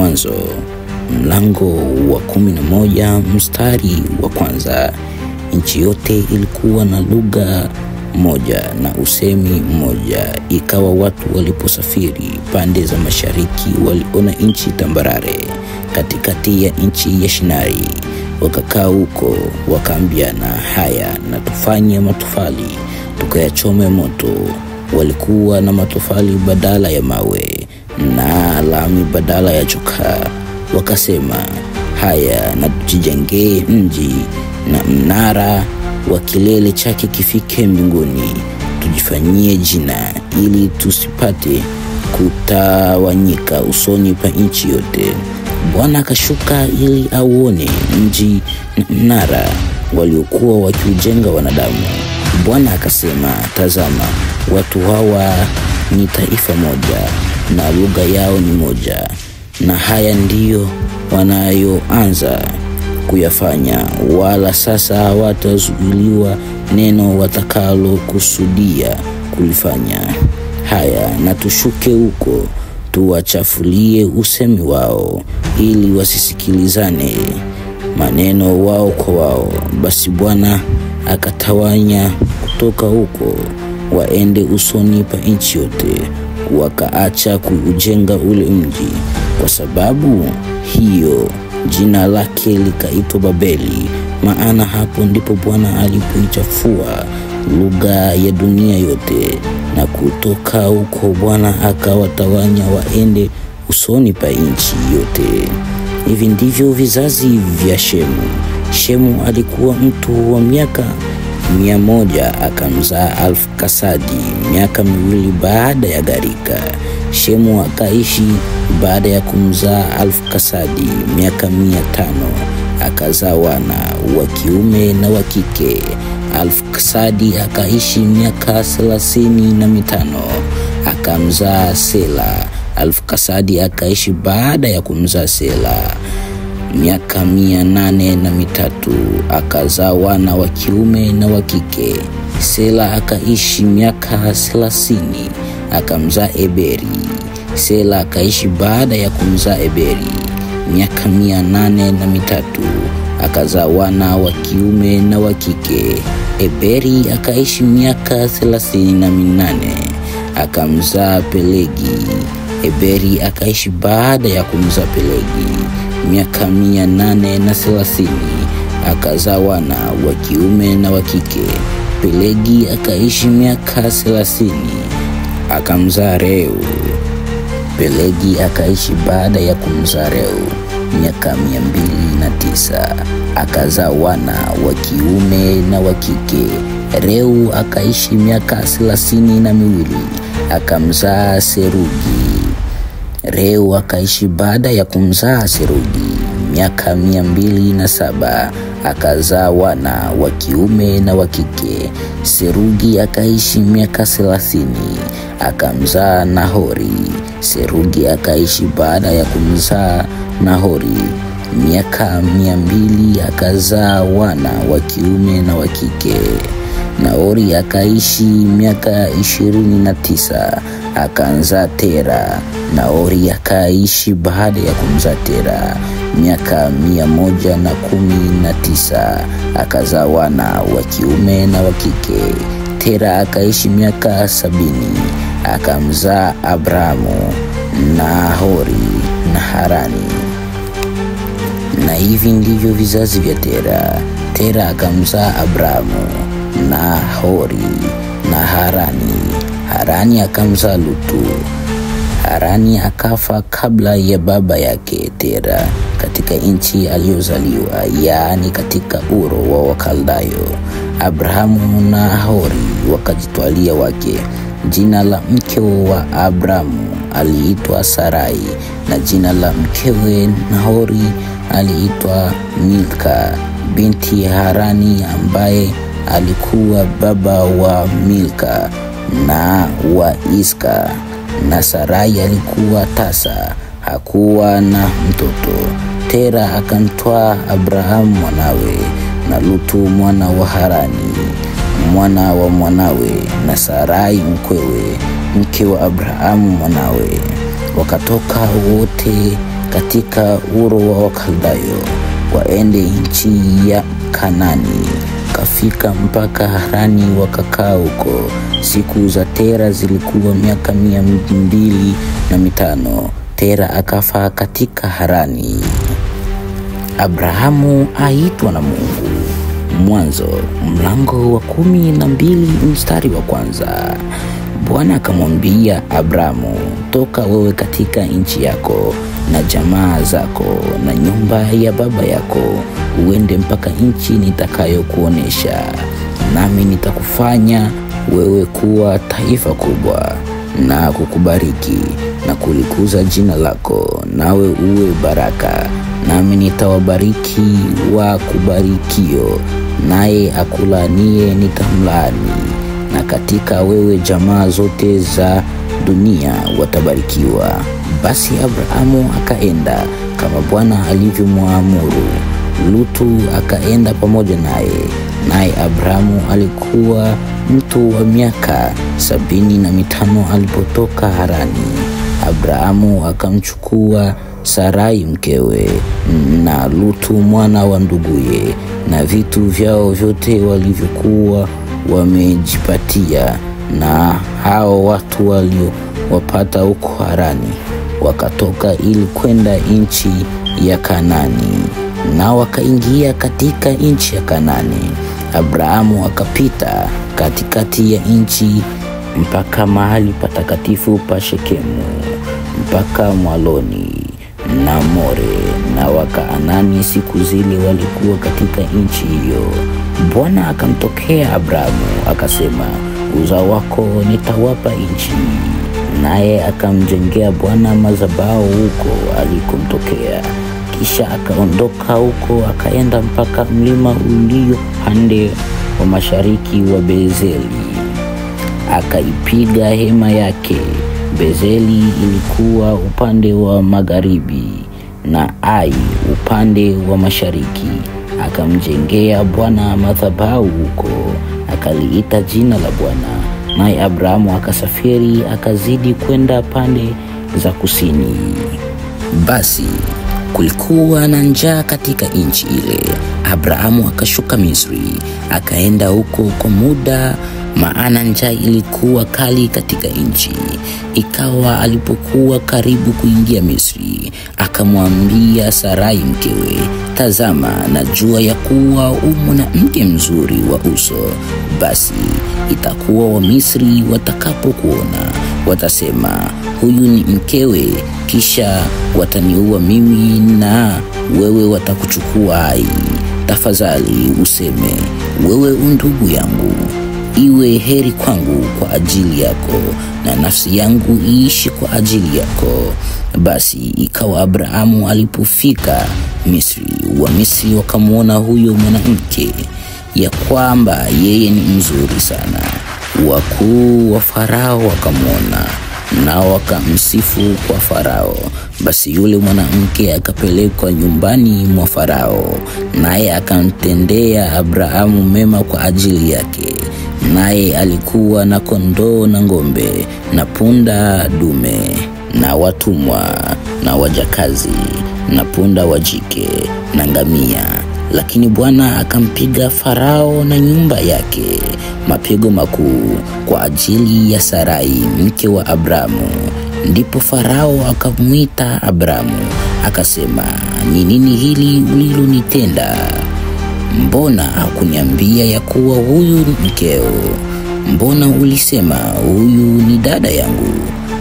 Mwanzo mlango wa 11 mstari wa kwanza. Nchi yote ilikuwa na lugha moja na usemi mmoja. Ikawa watu waliposafiri pande za mashariki waliona nchi tambarare katikati ya nchi ya Shinari. Wakakaa huko, wakaambiana, haya na tufanye matofali tukayachome moto. Walikuwa na matofali badala ya mawe na lami badala ya chokaa. Wakasema, haya na tujijengee mji na mnara wa kilele chake kifike mbinguni, tujifanyie jina ili tusipate kutawanyika usoni pa nchi yote. Bwana akashuka ili auone mji na mnara waliokuwa wakiujenga wanadamu. Bwana akasema, tazama, watu hawa ni taifa moja na lugha yao ni moja, na haya ndiyo wanayoanza kuyafanya, wala sasa hawatazuiliwa neno watakalo kusudia kulifanya. Haya na tushuke huko, tuwachafulie usemi wao, ili wasisikilizane maneno wao kwa wao. Basi Bwana akatawanya kutoka huko waende usoni pa nchi yote. Wakaacha kuujenga ule mji. Kwa sababu hiyo jina lake likaitwa Babeli, maana hapo ndipo Bwana alipoichafua lugha ya dunia yote. Na kutoka huko Bwana akawatawanya waende usoni pa nchi yote. Hivi ndivyo vizazi vya Shemu. Shemu alikuwa mtu wa miaka 100, akamzaa Arfaksadi miaka 2 baada ya gharika. Shemu akaishi baada ya kumzaa Arfaksadi miaka 500, akazaa wana wa kiume na wa kike. Arfaksadi akaishi miaka 35, akamzaa Sela. Arfaksadi akaishi baada ya kumzaa Sela miaka 803, akazaa wana wa kiume na wa kike. Sela akaishi miaka 30, akamzaa Eberi. Sela akaishi baada ya kumzaa Eberi miaka 803, akazaa wana wa kiume na wa kike. Eberi akaishi miaka 38, akamzaa Pelegi. Eberi akaishi baada ya kumzaa Pelegi miaka 830, akazaa wana wa kiume na wa kike. Pelegi akaishi miaka 30, akamzaa Reu. Pelegi akaishi baada ya kumzaa Reu miaka 209, akazaa wana wa kiume na wa kike. Reu akaishi miaka 32, akamzaa Serugi. Reu akaishi baada ya kumzaa Serugi miaka 207, akazaa wana wa kiume na wa kike. Serugi akaishi miaka 30, akamzaa Nahori. Serugi akaishi baada ya kumzaa Nahori miaka 200, akazaa wana wa kiume na wa kike. Nahori akaishi miaka 29, akamzaa Tera. Nahori akaishi baada ya kumzaa Tera miaka 119, akazaa wana wa kiume na wa kike. Tera akaishi miaka 70, akamzaa Abramu, Nahori na Harani. Na hivi ndivyo vizazi vya Tera. Tera akamzaa Abramu, Nahori na Harani. Harani akamzaa Lutu. Harani akafa kabla ya baba yake Tera katika nchi aliyozaliwa, yaani katika Uru wa Wakaldayo. Abrahamu na Nahori wakajitwalia wake. Jina la mke wa Abramu aliitwa Sarai, na jina la mkewe Nahori aliitwa Milka binti Harani, ambaye alikuwa baba wa Milka na wa Iska. Na Sarai alikuwa tasa, hakuwa na mtoto. Tera akamtwaa Abrahamu mwanawe na Lutu mwana wa Harani mwana wa mwanawe, na Sarai mkwewe mke wa Abrahamu mwanawe. Wakatoka wote katika Uru wa Wakaldayo waende nchi ya Kanani. Kafika mpaka Harani wakakaa huko. Siku za Tera zilikuwa miaka 205. Tera akafa katika Harani. Abrahamu aitwa na Mungu. Mwanzo mlango wa 12 mstari wa 1. Bwana akamwambia Abrahamu, toka wewe katika nchi yako na jamaa zako na nyumba ya baba yako, uende mpaka nchi nitakayokuonesha, nami nitakufanya wewe kuwa taifa kubwa na kukubariki na kulikuza jina lako, nawe uwe baraka. Nami nitawabariki wa kubarikio, naye akulaniye nitamlaani, na katika wewe jamaa zote za dunia watabarikiwa. Basi Abrahamu akaenda kama Bwana alivyomwamuru. Lutu akaenda pamoja naye Abrahamu alikuwa mtu wa miaka 75 alipotoka Harani. Abrahamu akamchukua Sarai mkewe na Lutu mwana wa nduguye na vitu vyao vyote walivyokuwa wamejipatia, na hao watu waliowapata huko Harani wakatoka ili kwenda nchi ya Kanani, na wakaingia katika nchi ya Kanani. Abrahamu akapita katikati ya nchi mpaka mahali patakatifu pa Shekemu, mpaka Mwaloni na More na Wakaanani. Siku zile walikuwa katika nchi hiyo. Bwana akamtokea Abrahamu akasema, uzao wako nitawapa nchi. Naye akamjengea Bwana madhabahu huko alikomtokea. Kisha akaondoka huko akaenda mpaka mlima ulio pande wa mashariki wa Bezeli, akaipiga hema yake. Bezeli ilikuwa upande wa magharibi na Ai upande wa mashariki. Akamjengea Bwana madhabahu huko, akaliita jina la Bwana. Naye Abrahamu akasafiri akazidi kwenda pande za kusini. Basi kulikuwa na njaa katika nchi ile. Abrahamu akashuka Misri akaenda huko kwa muda, maana njaa ilikuwa kali katika nchi. Ikawa alipokuwa karibu kuingia Misri, akamwambia Sarai mkewe, tazama, najua ya kuwa mwanamke mzuri wa uso. Basi itakuwa Wamisri watakapokuona watasema, huyu ni mkewe, kisha wataniua mimi na wewe watakuchukua hai. Tafadhali useme, wewe ndugu yangu, iwe heri kwangu kwa ajili yako, na nafsi yangu iishi kwa ajili yako. Basi ikawa Abrahamu alipofika Misri, Wamisri wakamwona huyo mwanamke ya kwamba yeye ni mzuri sana. Wakuu wa Farao wakamwona na wakamsifu kwa Farao. Basi yule mwanamke akapelekwa nyumbani mwa Farao, naye akamtendea Abrahamu mema kwa ajili yake. Naye alikuwa na kondoo na ng'ombe na punda dume na watumwa na wajakazi na punda wajike na ngamia. Lakini Bwana akampiga Farao na nyumba yake mapigo makuu kwa ajili ya Sarai mke wa Abrahamu. Ndipo Farao akamwita Abrahamu akasema, ni nini hili ulilonitenda? Mbona hakuniambia ya kuwa huyu ni mkeo? Mbona ulisema huyu ni dada yangu,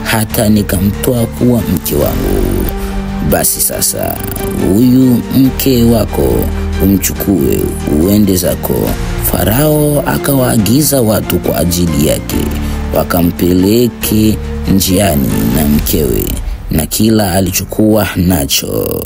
hata nikamtoa kuwa mke wangu? Basi sasa huyu mke wako umchukue uende zako. Farao akawaagiza watu kwa ajili yake, wakampeleke njiani na mkewe na kila alichokuwa nacho.